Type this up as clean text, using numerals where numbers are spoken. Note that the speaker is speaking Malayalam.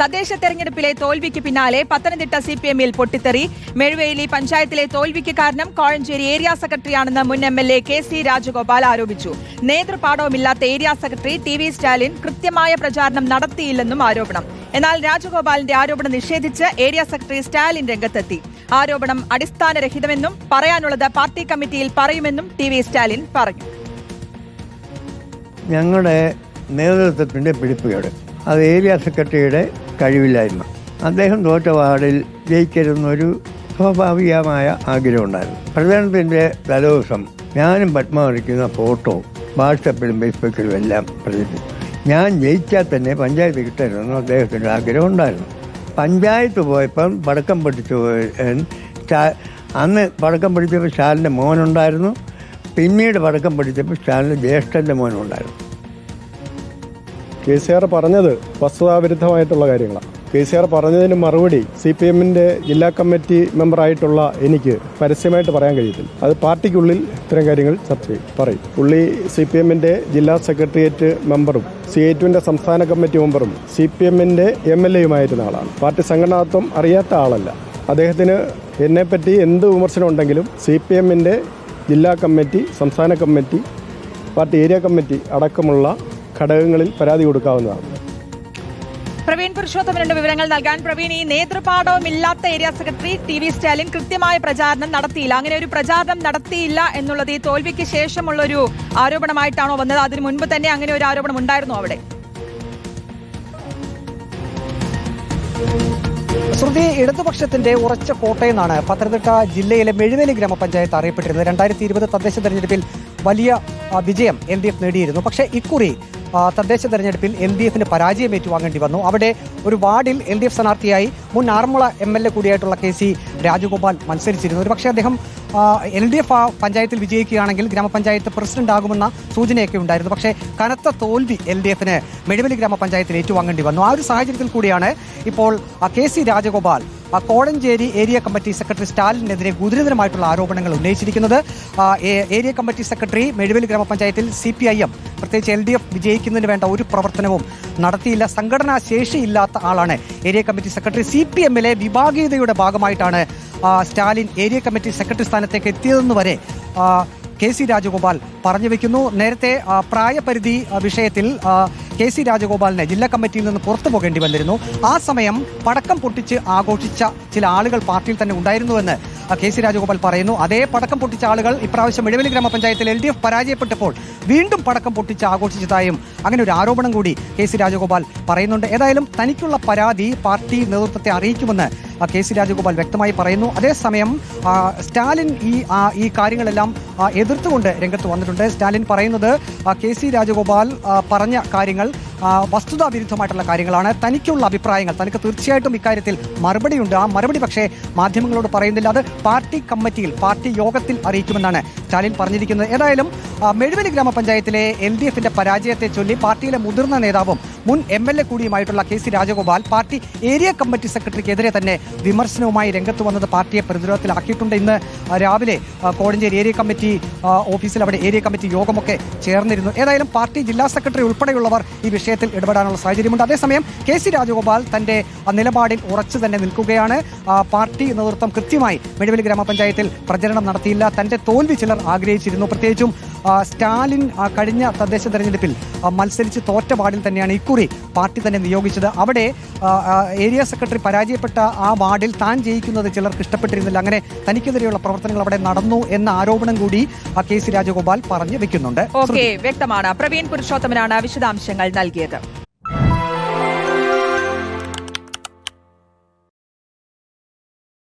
തദ്ദേശ തെരഞ്ഞെടുപ്പിലെ തോൽവിക്ക് പിന്നാലെ പത്തനംതിട്ട സിപിഎമ്മിൽ പൊട്ടിത്തെറി. മെഴുവേലി പഞ്ചായത്തിലെ തോൽവിക്ക് കാരണം കോഴഞ്ചേരി ഏരിയ സെക്രട്ടറിയാണെന്ന് മുൻ എംഎൽഎ കെ.സി. രാജഗോപാൽ ആരോപിച്ചു. നേതൃപാടവമില്ലാത്ത ഏരിയ സെക്രട്ടറി ടി.വി. സ്റ്റാലിൻ കൃത്യമായ പ്രചാരണം നടത്തിയില്ലെന്നും ആരോപണം. എന്നാൽ രാജഗോപാലിന്റെ ആരോപണം നിഷേധിച്ച് ഏരിയ സെക്രട്ടറി സ്റ്റാലിൻ രംഗത്തെത്തി. ആരോപണം അടിസ്ഥാനരഹിതമെന്നും പറയാനുള്ളത് പാർട്ടി കമ്മിറ്റിയിൽ പറയുമെന്നും ടി.വി. സ്റ്റാലിൻ പറഞ്ഞു. ഞങ്ങളുടെ നേതൃത്വത്തിന്റെ പിടിപ്പുകേട്, അത് ഏരിയ സെക്രട്ടറിയുടെ കഴിവില്ലായ്മ. അദ്ദേഹം തോറ്റ വാർഡിൽ ജയിക്കരുന്നൊരു സ്വാഭാവികമായ ആഗ്രഹം ഉണ്ടായിരുന്നു. പ്രചരണത്തിൻ്റെ തലേദിവസം ഞാനും പത്മാവതിക്കുന്ന ഫോട്ടോ വാട്സപ്പിലും ഫേസ്ബുക്കിലും എല്ലാം പ്രചരിച്ചു. ഞാൻ ജയിച്ചാൽ തന്നെ പഞ്ചായത്ത് കിട്ടരുതെന്ന് അദ്ദേഹത്തിൻ്റെ ആഗ്രഹം ഉണ്ടായിരുന്നു. പഞ്ചായത്ത് പോയപ്പം പടക്കം പൊട്ടിച്ചു അന്ന് പടക്കം പൊട്ടിച്ചപ്പോൾ സ്റ്റാലിൻ്റെ മോനുണ്ടായിരുന്നു. പിന്നീട് പടക്കം പൊട്ടിച്ചപ്പോൾ സ്റ്റാലിൻ്റെ ജ്യേഷ്ഠൻ്റെ മോനുണ്ടായിരുന്നു. KCR പറഞ്ഞത് വസ്തുതാവിരുദ്ധമായിട്ടുള്ള കാര്യങ്ങളാണ്. KCR പറഞ്ഞതിന് മറുപടി CPM-ന്റെ ജില്ലാ കമ്മിറ്റി മെമ്പറായിട്ടുള്ള എനിക്ക് പരസ്യമായിട്ട് പറയാൻ കഴിയത്തില്ല. അത് പാർട്ടിക്കുള്ളിൽ ഇത്തരം കാര്യങ്ങൾ ചർച്ച പറയും. പുള്ളി CPM-ന്റെ ജില്ലാ സെക്രട്ടേറിയറ്റ് മെമ്പറും CA2-ന്റെ സംസ്ഥാന കമ്മിറ്റി മെമ്പറും CPM-ന്റെ MLA-യുമായിരുന്ന ആളാണ്. പാർട്ടി സംഘടനാത്വം അറിയാത്ത ആളല്ല. അദ്ദേഹത്തിന് എന്നെപ്പറ്റി എന്ത് വിമർശനം ഉണ്ടെങ്കിലും CPM-ന്റെ ജില്ലാ കമ്മിറ്റി, സംസ്ഥാന കമ്മിറ്റി, പാർട്ടി ഏരിയ കമ്മിറ്റി അടക്കമുള്ള ഘടകങ്ങളിൽ പരാതി കൊടുക്കാവുന്നതാണ്. പ്രവീൺ പുരുഷോത്തമനുണ്ട് വിവരങ്ങൾ നൽകാൻ. പ്രവീൺ, ഈ നേതൃപാടവമില്ലാത്ത ഏരിയ സെക്രട്ടറി ടി.വി. സ്റ്റാലിൻ കൃത്യമായ പ്രചാരണം നടത്തിയില്ല, അങ്ങനെ ഒരു പ്രചാരണം നടത്തിയില്ല എന്നുള്ളത് ഈ തോൽവിക്ക് ശേഷമുള്ള ഒരു ആരോപണമായിട്ടാണോ വന്നത്? അതിനു മുൻപ് തന്നെ അങ്ങനെ ഒരു ആരോപണം ഉണ്ടായിരുന്നോ അവിടെ? ശ്രുതി, ഇടതുപക്ഷത്തിന്റെ ഉറച്ച കോട്ടയെന്നാണ് പത്തനംതിട്ട ജില്ലയിലെ മെഴുവേലി ഗ്രാമപഞ്ചായത്ത് അറിയപ്പെട്ടിരുന്നത്. 2020 തദ്ദേശ തെരഞ്ഞെടുപ്പിൽ വലിയ വിജയം LDF നേടിയിരുന്നു. പക്ഷേ ഇക്കുറി തദ്ദേശ തെരഞ്ഞെടുപ്പിൽ LDF-ന് പരാജയം ഏറ്റുവാങ്ങേണ്ടി വന്നു. അവിടെ ഒരു വാർഡിൽ LDF സ്ഥാനാർത്ഥിയായി മുൻ ആറന്മുള MLA കൂടിയായിട്ടുള്ള KC രാജഗോപാൽ മത്സരിച്ചിരുന്നു. ഒരു പക്ഷേ അദ്ദേഹം LDF പഞ്ചായത്തിൽ വിജയിക്കുകയാണെങ്കിൽ ഗ്രാമപഞ്ചായത്ത് പ്രസിഡന്റ് ആകുമെന്ന സൂചനയൊക്കെ ഉണ്ടായിരുന്നു. പക്ഷേ കനത്ത തോൽവി LDF-ന് മെഴുവേലി ഗ്രാമപഞ്ചായത്തിൽ ഏറ്റുവാങ്ങേണ്ടി വന്നു. ആ ഒരു സാഹചര്യത്തിൽ കൂടിയാണ് ഇപ്പോൾ KC Rajagopal Kozhencherry area committee secretary സ്റ്റാലിനെതിരെ ഗുരുതരമായിട്ടുള്ള ആരോപണങ്ങൾ ഉന്നയിച്ചിരിക്കുന്നത്. ഏരിയ കമ്മിറ്റി സെക്രട്ടറി മെഴുവേലി ഗ്രാമപഞ്ചായത്തിൽ CPIM പ്രത്യേകിച്ച് LDF വിജയിക്കുന്നതിന് വേണ്ട ഒരു പ്രവർത്തനവും നടത്തിയില്ല. സംഘടനാ ശേഷിയില്ലാത്ത ആളാണ് ഏരിയ കമ്മിറ്റി സെക്രട്ടറി. CPM-ലെ വിഭാഗീയതയുടെ ഭാഗമായിട്ടാണ് സ്റ്റാലിൻ ഏരിയ കമ്മിറ്റി സെക്രട്ടറി സ്ഥാനത്തേക്ക് എത്തിയതെന്ന് വരെ KC രാജഗോപാൽ പറഞ്ഞു വെക്കുന്നു. നേരത്തെ പ്രായപരിധി വിഷയത്തിൽ KC രാജഗോപാലിനെ ജില്ലാ കമ്മിറ്റിയിൽ നിന്ന് പുറത്തു പോകേണ്ടി വന്നിരുന്നു. ആ സമയം പടക്കം പൊട്ടിച്ച് ആഘോഷിച്ച ചില ആളുകൾ പാർട്ടിയിൽ തന്നെ ഉണ്ടായിരുന്നുവെന്ന് KC രാജഗോപാൽ പറയുന്നു. അതേ പടക്കം പൊട്ടിച്ച ആളുകൾ ഇപ്രാവശ്യം മെഴുവേലി ഗ്രാമപഞ്ചായത്തിൽ LDF പരാജയപ്പെട്ടപ്പോൾ വീണ്ടും പടക്കം പൊട്ടിച്ച് ആഘോഷിച്ചതായും അങ്ങനെ ഒരു ആരോപണം കൂടി KC രാജഗോപാൽ പറയുന്നുണ്ട്. ഏതായാലും തനിക്കുള്ള പരാതി പാർട്ടി നേതൃത്വത്തെ അറിയിക്കുമെന്ന് KC രാജഗോപാൽ വ്യക്തമായി പറയുന്നു. അതേസമയം സ്റ്റാലിൻ ഈ കാര്യങ്ങളെല്ലാം എതിർത്തുകൊണ്ട് രംഗത്ത് വന്നിട്ടുണ്ട്. സ്റ്റാലിൻ പറയുന്നത് KC രാജഗോപാൽ പറഞ്ഞ കാര്യങ്ങൾ വസ്തുതാ വിരുദ്ധമായിട്ടുള്ള കാര്യങ്ങളാണ്. തനിക്കുള്ള അഭിപ്രായങ്ങൾ തനിക്ക് തീർച്ചയായിട്ടും ഇക്കാര്യത്തിൽ മറുപടിയുണ്ട്. ആ മറുപടി പക്ഷേ മാധ്യമങ്ങളോട് പറയുന്നില്ല. അത് പാർട്ടി കമ്മിറ്റിയിൽ പാർട്ടി യോഗത്തിൽ അറിയിക്കുമെന്നാണ് സ്റ്റാലിൻ പറഞ്ഞിരിക്കുന്നത്. ഏതായാലും മെഴുവേലി ഗ്രാമപഞ്ചായത്തിലെ LDF-ന്റെ പരാജയത്തെ ചൊല്ലി പാർട്ടിയിലെ മുതിർന്ന നേതാവും മുൻ MLA കൂടിയുമായിട്ടുള്ള KC Rajagopal party area committee സെക്രട്ടറിക്കെതിരെ തന്നെ വിമർശനവുമായി രംഗത്ത് വന്നത് പാർട്ടിയെ പ്രതിരോധത്തിലാക്കിയിട്ടുണ്ട്. ഇന്ന് രാവിലെ കോഴഞ്ചേരി ഏരിയ കമ്മിറ്റി ഓഫീസിൽ അവിടെ ഏരിയ കമ്മിറ്റി യോഗമൊക്കെ ചേർന്നിരുന്നു. ഏതായാലും പാർട്ടി ജില്ലാ സെക്രട്ടറി ഉൾപ്പെടെയുള്ളവർ ഈ വിഷയത്തിൽ ഇടപെടാനുള്ള സാഹചര്യമുണ്ട്. അതേസമയം KC രാജഗോപാൽ തന്റെ നിലപാടിൽ ഉറച്ചു തന്നെ നിൽക്കുകയാണ്. പാർട്ടി നേതൃത്വം കൃത്യമായി മെഴുവേലി ഗ്രാമപഞ്ചായത്തിൽ പ്രചരണം നടത്തിയില്ല. തന്റെ തോൽവി ചിലർ ആഗ്രഹിച്ചിരുന്നു. പ്രത്യേകിച്ചും സ്റ്റാലിൻ കഴിഞ്ഞ തദ്ദേശ തെരഞ്ഞെടുപ്പിൽ മത്സരിച്ച് തോറ്റ വാർഡിൽ തന്നെയാണ് ഇക്കുറി പാർട്ടി തന്നെ നിയോഗിച്ചത്. അവിടെ ഏരിയ സെക്രട്ടറി പരാജയപ്പെട്ട ആ വാർഡിൽ താൻ ജയിക്കുന്നത് ചിലർക്ക് ഇഷ്ടപ്പെട്ടിരുന്നില്ല. അങ്ങനെ തനിക്കെതിരെയുള്ള പ്രവർത്തനങ്ങൾ അവിടെ നടന്നു എന്ന ആരോപണം കൂടി KC രാജഗോപാൽ പറഞ്ഞു വെക്കുന്നുണ്ട്. വ്യക്തമാണ്. പ്രവീൺ പുരുഷോത്തമനാണ് വിശദാംശങ്ങൾ നൽകിയത്.